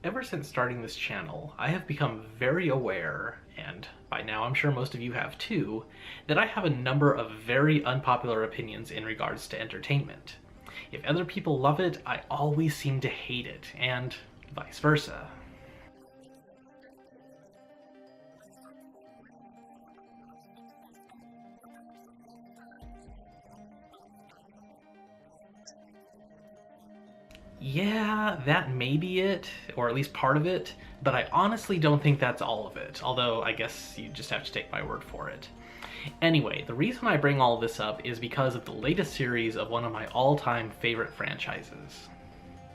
Ever since starting this channel, I have become very aware, and by now I'm sure most of you have too, that I have a number of very unpopular opinions in regards to entertainment. If other people love it, I always seem to hate it, and vice versa. Yeah, that may be it, or at least part of it, but I honestly don't think that's all of it, although I guess you just have to take my word for it. Anyway, the reason I bring all of this up is because of the latest series of one of my all-time favorite franchises.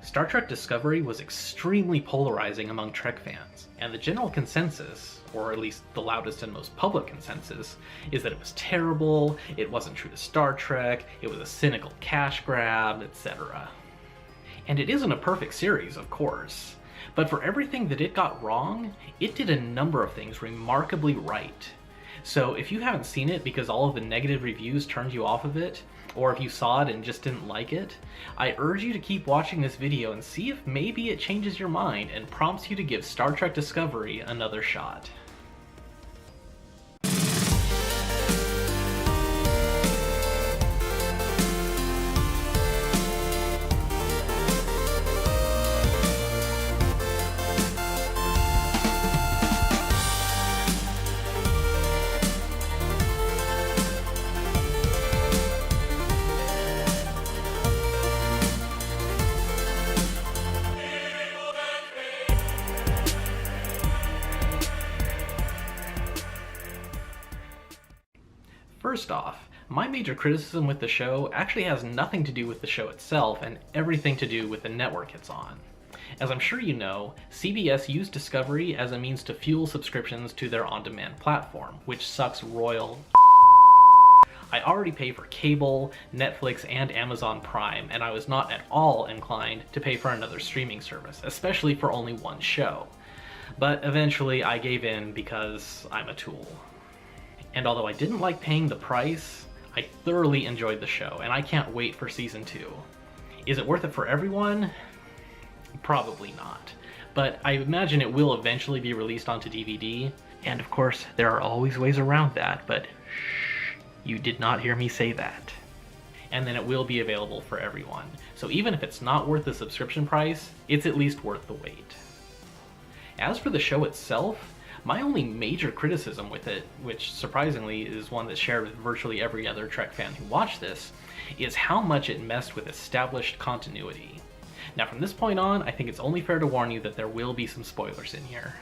Star Trek Discovery was extremely polarizing among Trek fans, and the general consensus, or at least the loudest and most public consensus, is that it was terrible, it wasn't true to Star Trek, it was a cynical cash grab, etc. And it isn't a perfect series, of course, but for everything that it got wrong, it did a number of things remarkably right. So if you haven't seen it because all of the negative reviews turned you off of it, or if you saw it and just didn't like it, I urge you to keep watching this video and see if maybe it changes your mind and prompts you to give Star Trek Discovery another shot. First off, my major criticism with the show actually has nothing to do with the show itself and everything to do with the network it's on. As I'm sure you know, CBS used Discovery as a means to fuel subscriptions to their on-demand platform, which sucks royal. I already pay for cable, Netflix, and Amazon Prime, and I was not at all inclined to pay for another streaming service, especially for only one show. But eventually I gave in because I'm a tool. And although I didn't like paying the price, I thoroughly enjoyed the show, and I can't wait for season 2. Is it worth it for everyone? Probably not. But I imagine it will eventually be released onto DVD, and of course there are always ways around that, but shh, you did not hear me say that. And then it will be available for everyone. So even if it's not worth the subscription price, it's at least worth the wait. As for the show itself, my only major criticism with it, which surprisingly is one that's shared with virtually every other Trek fan who watched this, is how much it messed with established continuity. Now from this point on, I think it's only fair to warn you that there will be some spoilers in here.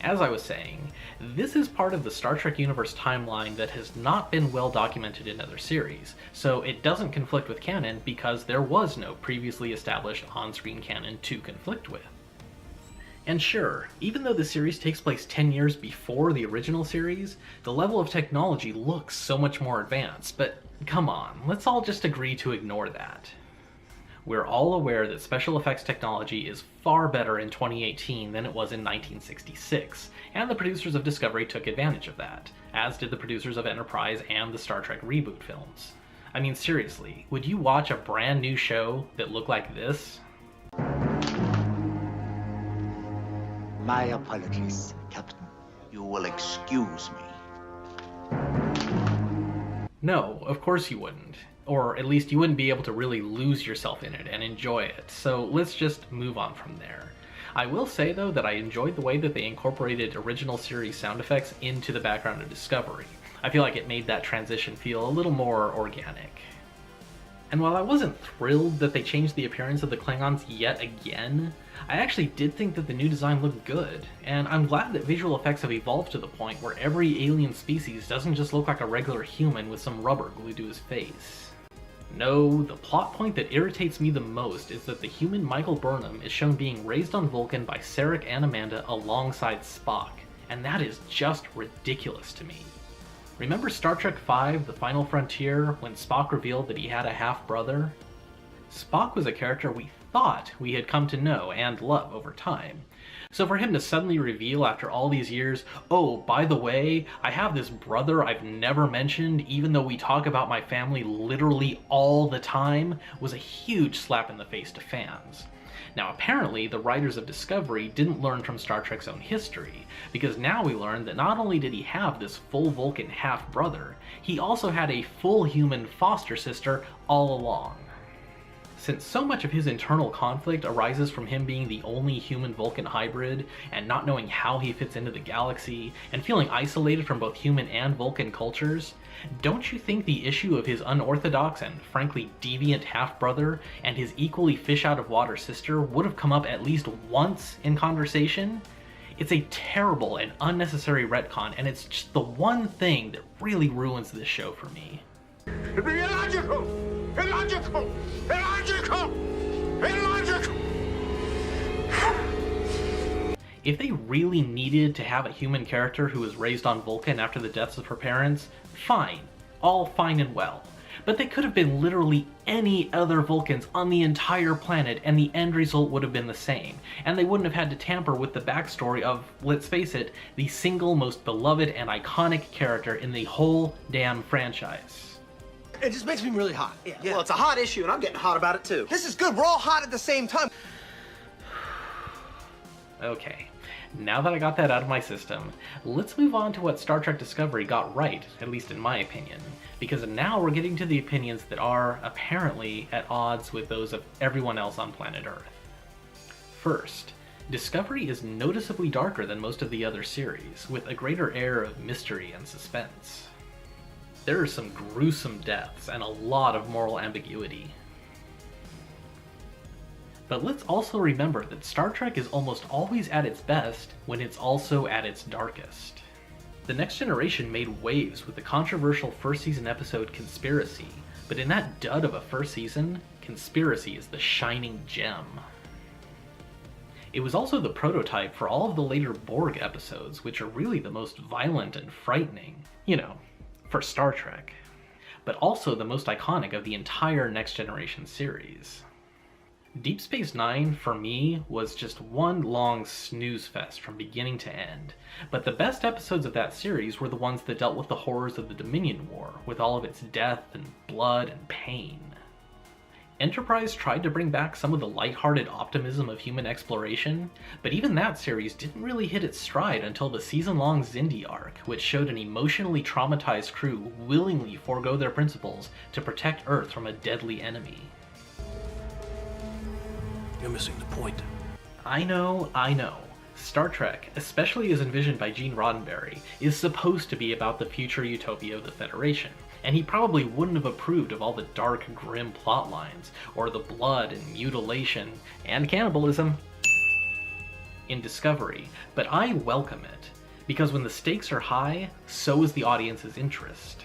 As I was saying, this is part of the Star Trek universe timeline that has not been well documented in other series, so it doesn't conflict with canon because there was no previously established on-screen canon to conflict with. And sure, even though the series takes place 10 years before the original series, the level of technology looks so much more advanced, but come on, let's all just agree to ignore that. We're all aware that special effects technology is far better in 2018 than it was in 1966, and the producers of Discovery took advantage of that, as did the producers of Enterprise and the Star Trek reboot films. I mean, seriously, would you watch a brand new show that looked like this? My apologies, Captain. You will excuse me. No, of course you wouldn't. Or at least you wouldn't be able to really lose yourself in it and enjoy it, so let's just move on from there. I will say though that I enjoyed the way that they incorporated original series sound effects into the background of Discovery. I feel like it made that transition feel a little more organic. And while I wasn't thrilled that they changed the appearance of the Klingons yet again, I actually did think that the new design looked good, and I'm glad that visual effects have evolved to the point where every alien species doesn't just look like a regular human with some rubber glued to his face. No, the plot point that irritates me the most is that the human Michael Burnham is shown being raised on Vulcan by Sarek and Amanda alongside Spock, and that is just ridiculous to me. Remember Star Trek V, The Final Frontier, when Spock revealed that he had a half-brother? Spock was a character we thought we had come to know and love over time. So for him to suddenly reveal after all these years, oh, by the way, I have this brother I've never mentioned, even though we talk about my family literally all the time, was a huge slap in the face to fans. Now apparently, the writers of Discovery didn't learn from Star Trek's own history, because now we learn that not only did he have this full Vulcan half-brother, he also had a full human foster sister all along. Since so much of his internal conflict arises from him being the only human-Vulcan hybrid, and not knowing how he fits into the galaxy, and feeling isolated from both human and Vulcan cultures, don't you think the issue of his unorthodox and frankly deviant half-brother and his equally fish-out-of-water sister would have come up at least once in conversation? It's a terrible and unnecessary retcon, and it's just the one thing that really ruins this show for me. Illogical! Illogical! Illogical! Illogical! If they really needed to have a human character who was raised on Vulcan after the deaths of her parents, fine. All fine and well. But they could have been literally any other Vulcans on the entire planet and the end result would have been the same. And they wouldn't have had to tamper with the backstory of, let's face it, the single most beloved and iconic character in the whole damn franchise. It just makes me really hot. Yeah. Well, it's a hot issue, and I'm getting hot about it, too. This is good. We're all hot at the same time. Okay, now that I got that out of my system, let's move on to what Star Trek Discovery got right, at least in my opinion, because now we're getting to the opinions that are, apparently, at odds with those of everyone else on planet Earth. First, Discovery is noticeably darker than most of the other series, with a greater air of mystery and suspense. There are some gruesome deaths and a lot of moral ambiguity. But let's also remember that Star Trek is almost always at its best when it's also at its darkest. The Next Generation made waves with the controversial first season episode Conspiracy, but in that dud of a first season, Conspiracy is the shining gem. It was also the prototype for all of the later Borg episodes, which are really the most violent and frightening, you know, for Star Trek, but also the most iconic of the entire Next Generation series. Deep Space Nine, for me, was just one long snooze fest from beginning to end, but the best episodes of that series were the ones that dealt with the horrors of the Dominion War, with all of its death and blood and pain. Enterprise tried to bring back some of the lighthearted optimism of human exploration, but even that series didn't really hit its stride until the season-long Xindi arc, which showed an emotionally traumatized crew willingly forego their principles to protect Earth from a deadly enemy. You're missing the point. I know. Star Trek, especially as envisioned by Gene Roddenberry, is supposed to be about the future utopia of the Federation, and he probably wouldn't have approved of all the dark, grim plot lines, or the blood and mutilation, and cannibalism in Discovery, but I welcome it, because when the stakes are high, so is the audience's interest.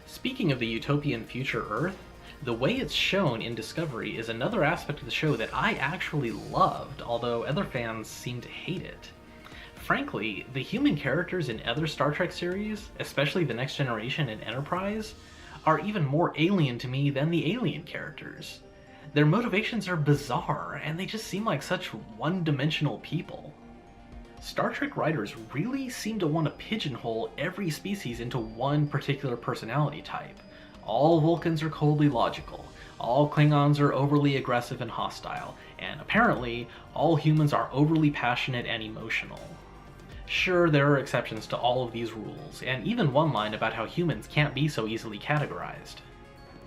Speaking of the utopian future Earth, the way it's shown in Discovery is another aspect of the show that I actually loved, although other fans seem to hate it. Frankly, the human characters in other Star Trek series, especially The Next Generation and Enterprise, are even more alien to me than the alien characters. Their motivations are bizarre, and they just seem like such one-dimensional people. Star Trek writers really seem to want to pigeonhole every species into one particular personality type. All Vulcans are coldly logical, all Klingons are overly aggressive and hostile, and apparently, all humans are overly passionate and emotional. Sure, there are exceptions to all of these rules, and even one line about how humans can't be so easily categorized.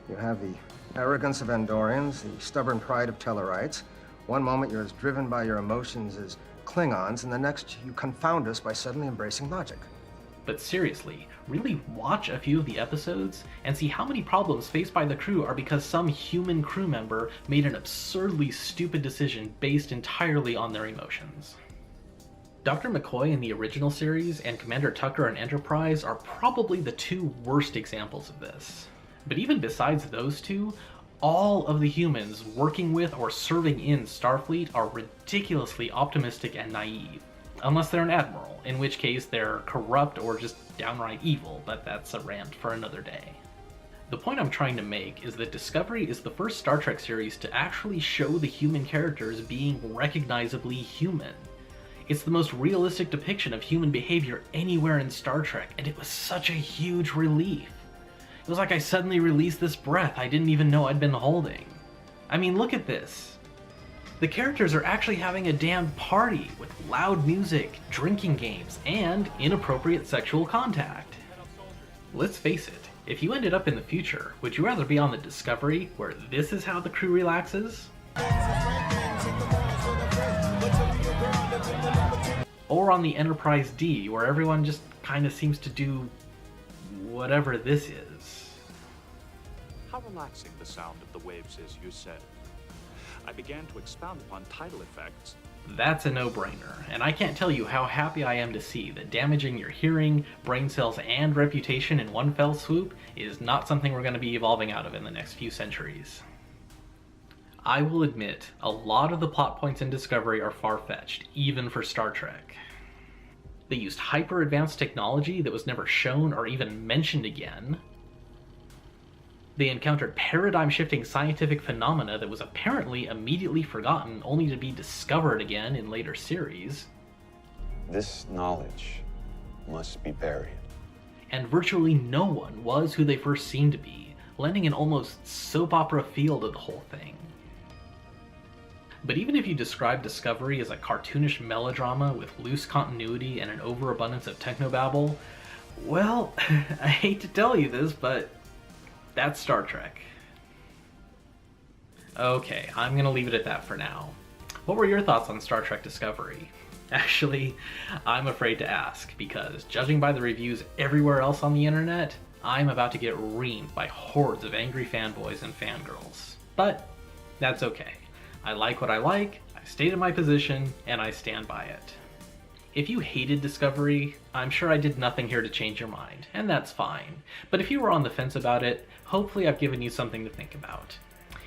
You have the arrogance of Andorians, the stubborn pride of Tellarites. One moment you're as driven by your emotions as Klingons, and the next you confound us by suddenly embracing logic. But seriously, really watch a few of the episodes and see how many problems faced by the crew are because some human crew member made an absurdly stupid decision based entirely on their emotions. Dr. McCoy in the original series and Commander Tucker in Enterprise are probably the two worst examples of this. But even besides those two, all of the humans working with or serving in Starfleet are ridiculously optimistic and naive. Unless they're an admiral, in which case they're corrupt or just downright evil, but that's a rant for another day. The point I'm trying to make is that Discovery is the first Star Trek series to actually show the human characters being recognizably human. It's the most realistic depiction of human behavior anywhere in Star Trek, and it was such a huge relief. It was like I suddenly released this breath I didn't even know I'd been holding. I mean, look at this. The characters are actually having a damn party with loud music, drinking games, and inappropriate sexual contact. Let's face it, if you ended up in the future, would you rather be on the Discovery, where this is how the crew relaxes? Or on the Enterprise D, where everyone just kind of seems to do whatever this is? How relaxing the sound of the waves is, you said. I began to expound upon tidal effects. That's a no-brainer, and I can't tell you how happy I am to see that damaging your hearing, brain cells, and reputation in one fell swoop is not something we're going to be evolving out of in the next few centuries. I will admit, a lot of the plot points in Discovery are far-fetched, even for Star Trek. They used hyper-advanced technology that was never shown or even mentioned again. They encountered paradigm-shifting scientific phenomena that was apparently immediately forgotten, only to be discovered again in later series. This knowledge must be buried. And virtually no one was who they first seemed to be, lending an almost soap opera feel to the whole thing. But even if you describe Discovery as a cartoonish melodrama with loose continuity and an overabundance of technobabble, well, I hate to tell you this, but that's Star Trek. Okay, I'm gonna leave it at that for now. What were your thoughts on Star Trek Discovery? Actually, I'm afraid to ask, because judging by the reviews everywhere else on the internet, I'm about to get reamed by hordes of angry fanboys and fangirls. But that's okay. I like what I like, I've stated my position, and I stand by it. If you hated Discovery, I'm sure I did nothing here to change your mind, and that's fine. But if you were on the fence about it, hopefully I've given you something to think about.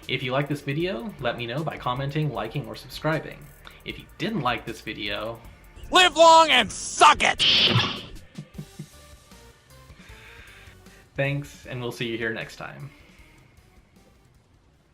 If you like this video, let me know by commenting, liking, or subscribing. If you didn't like this video, Live long and suck it! thanks, and we'll see you here next time.